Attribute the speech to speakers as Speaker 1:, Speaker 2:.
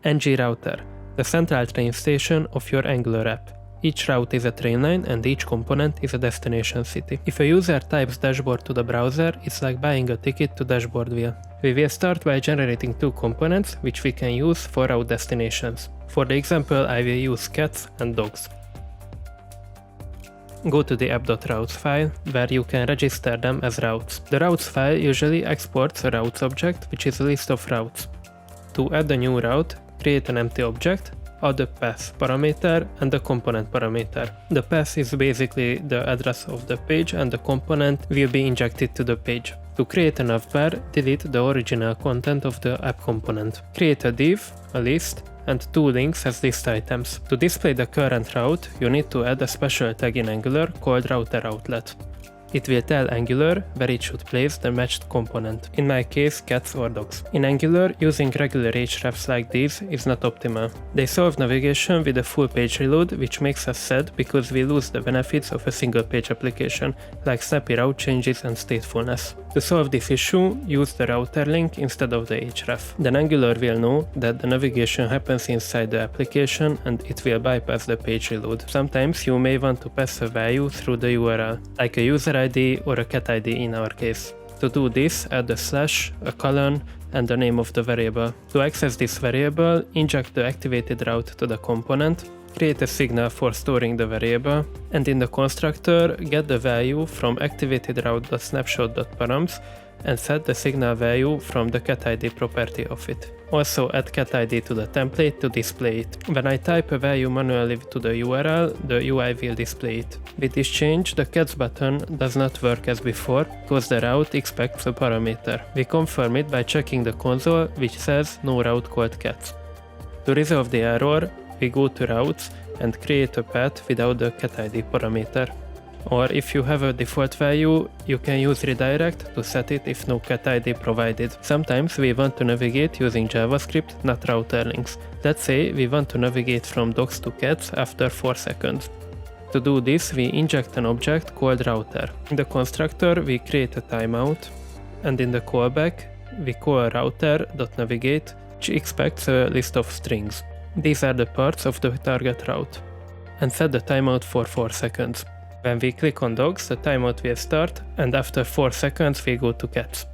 Speaker 1: ng-router, the central train station of your Angular app. Each route is a train line and each component is a destination city. If a user types dashboard to the browser, it's like buying a ticket to dashboard wheel. We will start by generating two components which we can use for route destinations. For the example, I will use cats and dogs. Go to the app.routes file, where you can register them as routes. The routes file usually exports a routes object, which is a list of routes. To add a new route, create an empty object, add the path parameter and the component parameter. The path is basically the address of the page and the component will be injected to the page. To create a navbar, delete the original content of the app component. Create a div, a list, and two links as list items. To display the current route, you need to add a special tag in Angular called routerOutlet. It will tell Angular where it should place the matched component, in my case cats or dogs. In Angular, using regular hrefs like these is not optimal. They solve navigation with a full page reload, which makes us sad because we lose the benefits of a single page application, like snappy route changes and statefulness. To solve this issue, use the routerLink instead of the href. Then Angular will know that the navigation happens inside the application and it will bypass the page reload. Sometimes you may want to pass a value through the URL, like a user ID or a cat ID in our case. To do this, add a slash, a colon, and the name of the variable. To access this variable, inject the activated route to the component, create a signal for storing the variable, and in the constructor, get the value from activatedroute.snapshot.params and set the signal value from the cat ID property of it. Also add cat ID to the template to display it. When I type a value manually to the URL, the UI will display it. With this change, the cats button does not work as before because the route expects a parameter. We confirm it by checking the console, which says no route called cats. To resolve the error, we go to routes and create a path without the cat ID parameter. Or if you have a default value, you can use redirect to set it if no cat ID provided. Sometimes we want to navigate using JavaScript, not router links. Let's say we want to navigate from dogs to cats after 4 seconds. To do this, we inject an object called router. In the constructor, we create a timeout, and in the callback, we call router.navigate, which expects a list of strings. These are the parts of the target route. And set the timeout for 4 seconds. When we click on dogs, the timeout will start, and after 4 seconds we go to cats.